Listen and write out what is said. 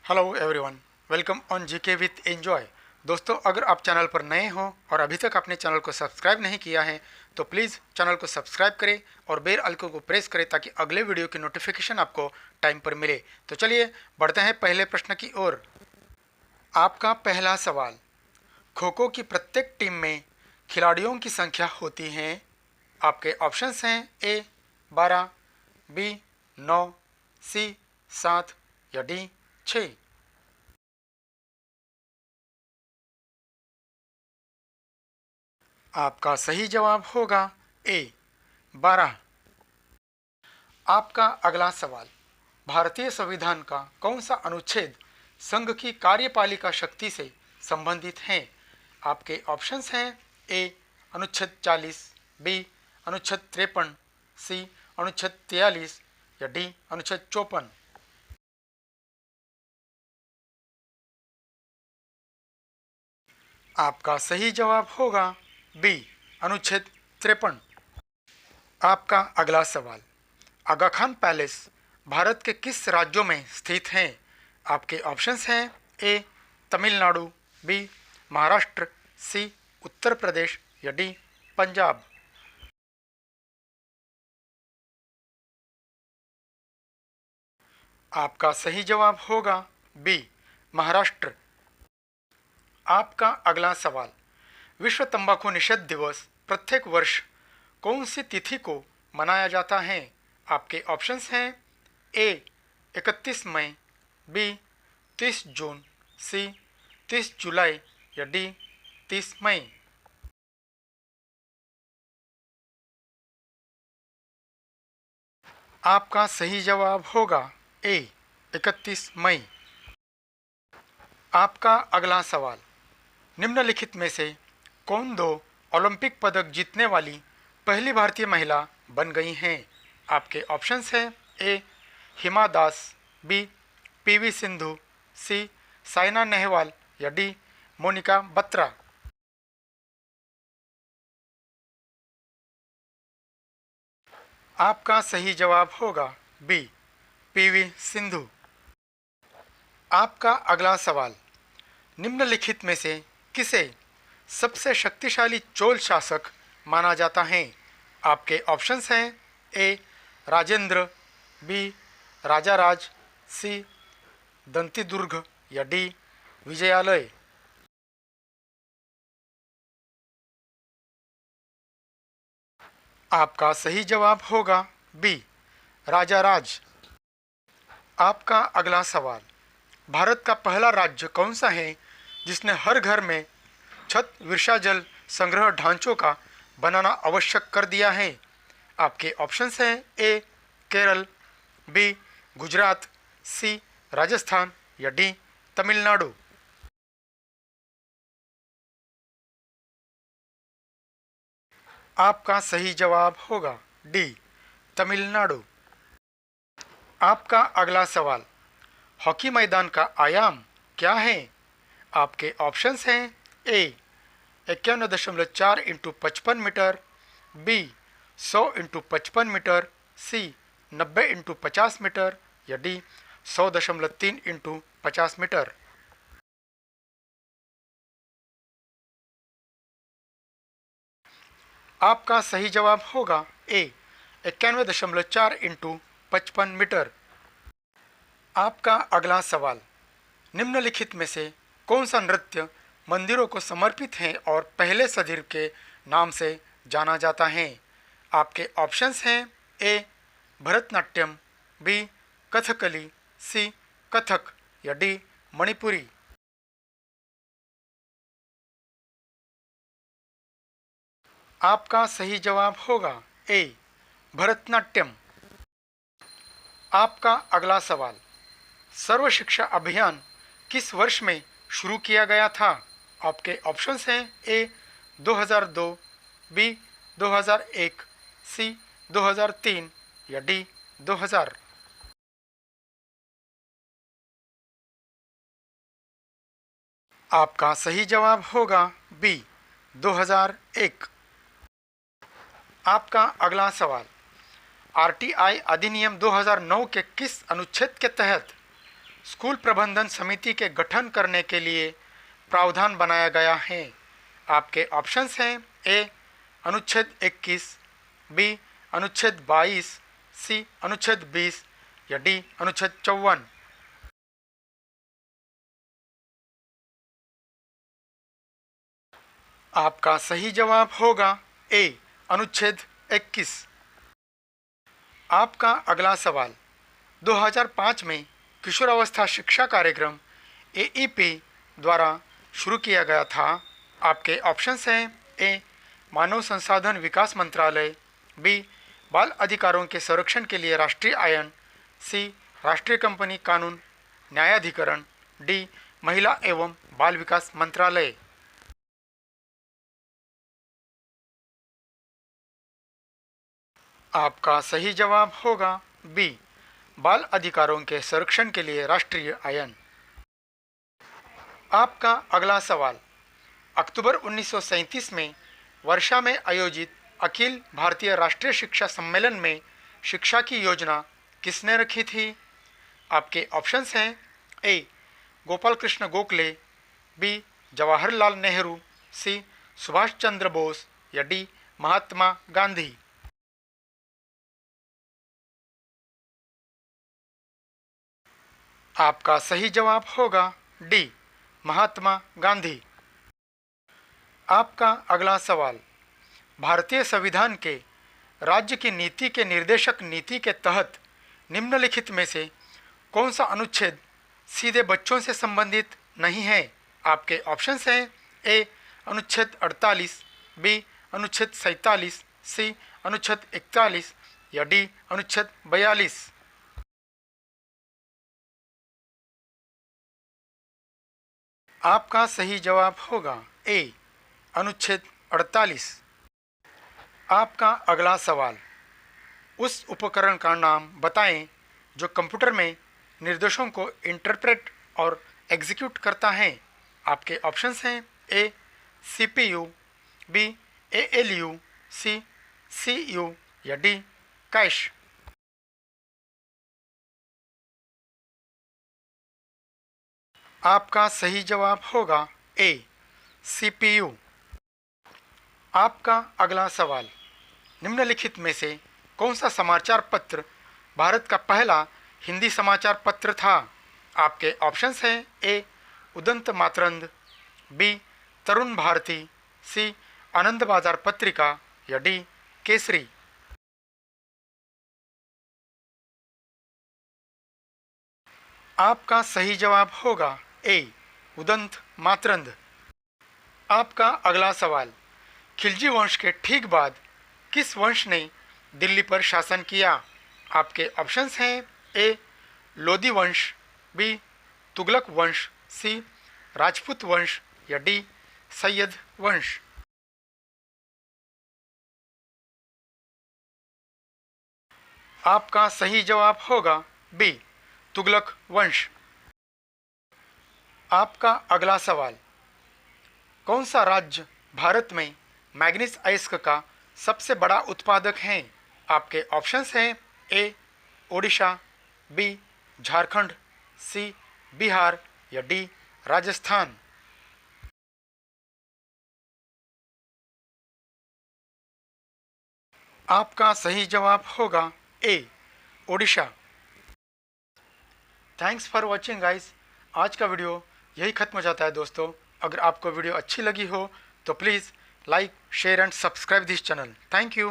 Hello everyone, welcome on GK with enjoy. दोस्तों, अगर आप चैनल पर नए हो और अभी तक अपने चैनल को सब्सक्राइब नहीं किया है तो प्लीज़ चैनल को सब्सक्राइब करें और बेल आइकन को प्रेस करें ताकि अगले वीडियो की नोटिफिकेशन आपको टाइम पर मिले। तो चलिए बढ़ते हैं पहले प्रश्न की ओर। आपका पहला सवाल, खो खो की प्रत्येक टीम में खिलाड़ियों की संख्या होती है। आपके ऑप्शंस हैं ए 12, बी 9, सी 7 या डी 6। आपका सही जवाब होगा ए 12। आपका अगला सवाल, भारतीय संविधान का कौन सा अनुच्छेद संघ की कार्यपालिका शक्ति से संबंधित है। आपके ऑप्शंस हैं ए अनुच्छेद 40, बी अनुच्छेद 53, सी अनुच्छेद 43 या डी अनुच्छेद 54। आपका सही जवाब होगा बी अनुच्छेद 53। आपका अगला सवाल, आगा खान पैलेस भारत के किस राज्यों में स्थित हैं। आपके ऑप्शंस हैं ए तमिलनाडु, बी महाराष्ट्र, सी उत्तर प्रदेश या डी पंजाब। आपका सही जवाब होगा बी महाराष्ट्र। आपका अगला सवाल, विश्व तंबाकू निषेध दिवस प्रत्येक वर्ष कौन सी तिथि को मनाया जाता है। आपके ऑप्शंस हैं ए 31 मई, बी 30 जून, सी 30 जुलाई या डी 30 मई। आपका सही जवाब होगा ए 31 मई। आपका अगला सवाल, निम्नलिखित में से कौन दो ओलंपिक पदक जीतने वाली पहली भारतीय महिला बन गई हैं। आपके ऑप्शंस हैं ए हिमा दास, बी पीवी सिंधु, सी साइना नेहवाल या डी मोनिका बत्रा। आपका सही जवाब होगा बी पीवी सिंधु। आपका अगला सवाल, निम्नलिखित में से किसे सबसे शक्तिशाली चोल शासक माना जाता है। आपके ऑप्शंस हैं ए राजेंद्र, बी राजाराज, सी दंतिदुर्ग या डी विजयालय। आपका सही जवाब होगा बी राजाराज। आपका अगला सवाल, भारत का पहला राज्य कौन सा है जिसने हर घर में छत वर्षाजल संग्रह ढांचों का बनाना आवश्यक कर दिया है। आपके ऑप्शंस हैं ए केरल, बी गुजरात, सी राजस्थान या डी तमिलनाडु। आपका सही जवाब होगा डी तमिलनाडु। आपका अगला सवाल, हॉकी मैदान का आयाम क्या है। आपके ऑप्शंस हैं A 51.4 into 55 metre, B 100 into 55 metre, C 90 into 50 metre या डी 100.3 इंटू 50 मीटर। आपका सही जवाब होगा ए 91.4 इंटू 55 मीटर। आपका अगला सवाल, निम्नलिखित में से कौन सा नृत्य मंदिरों को समर्पित है और पहले सदीर के नाम से जाना जाता है। आपके ऑप्शंस हैं ए भरतनाट्यम, बी कथकली, सी कथक या डी मणिपुरी। आपका सही जवाब होगा ए भरतनाट्यम। आपका अगला सवाल, सर्व शिक्षा अभियान किस वर्ष में शुरू किया गया था। आपके ऑप्शंस हैं ए 2002, बी 2001, सी 2003 या डी 2000। आपका सही जवाब होगा बी 2001। आपका अगला सवाल, आरटीआई अधिनियम 2009 के किस अनुच्छेद के तहत स्कूल प्रबंधन समिति के गठन करने के लिए प्रावधान बनाया गया है? आपके ऑप्शंस हैं ए अनुच्छेद 21, बी अनुच्छेद 22, सी अनुच्छेद 20 या डी अनुच्छेद 54। आपका सही जवाब होगा ए अनुच्छेद 21। आपका अगला सवाल 2005 में किशोरावस्था शिक्षा कार्यक्रम AEP द्वारा शुरू किया गया था। आपके ऑप्शंस हैं ए मानव संसाधन विकास मंत्रालय, बी बाल अधिकारों के संरक्षण के लिए राष्ट्रीय आयन, सी राष्ट्रीय कंपनी कानून न्यायाधिकरण, डी महिला एवं बाल विकास मंत्रालय। आपका सही जवाब होगा बी बाल अधिकारों के संरक्षण के लिए राष्ट्रीय आयन। आपका अगला सवाल अक्टूबर 1937 में वर्षा में आयोजित अखिल भारतीय राष्ट्रीय शिक्षा सम्मेलन में शिक्षा की योजना किसने रखी थी? आपके ऑप्शंस हैं ए गोपाल कृष्ण गोखले, बी जवाहरलाल नेहरू, सी सुभाष चंद्र बोस या डी महात्मा गांधी। आपका सही जवाब होगा डी महात्मा गांधी। आपका अगला सवाल भारतीय संविधान के राज्य की नीति के निर्देशक नीति के तहत निम्नलिखित में से कौन सा अनुच्छेद सीधे बच्चों से संबंधित नहीं है? आपके ऑप्शंस हैं ए अनुच्छेद 48, बी अनुच्छेद 47, सी अनुच्छेद 41 या डी अनुच्छेद 42। आपका सही जवाब होगा ए अनुच्छेद 48। आपका अगला सवाल उस उपकरण का नाम बताएं जो कंप्यूटर में निर्देशों को इंटरप्रेट और एग्जीक्यूट करता है। आपके ऑप्शंस हैं ए CPU, बी ALU, सी CU या डी कैश। आपका सही जवाब होगा ए CPU। आपका अगला सवाल निम्नलिखित में से कौन सा समाचार पत्र भारत का पहला हिंदी समाचार पत्र था? आपके ऑप्शंस हैं ए उदंत मातरंद, बी तरुण भारती, सी आनंद बाजार पत्रिका या डी केसरी। आपका सही जवाब होगा ए उदंत मातरंद। आपका अगला सवाल खिलजी वंश के ठीक बाद किस वंश ने दिल्ली पर शासन किया? आपके ऑप्शंस हैं ए लोदी वंश, बी तुगलक वंश, सी राजपूत वंश या डी सैयद वंश। आपका सही जवाब होगा बी तुगलक वंश। आपका अगला सवाल कौन सा राज्य भारत में मैग्नीज अयस्क का सबसे बड़ा उत्पादक है? आपके ऑप्शंस हैं A Odisha, B Jharkhand, C Bihar या डी राजस्थान। आपका सही जवाब होगा A Odisha. Thanks for watching guys. आज का वीडियो यही खत्म हो जाता है दोस्तों। अगर आपको वीडियो अच्छी लगी हो तो please like, share and subscribe this channel. Thank you.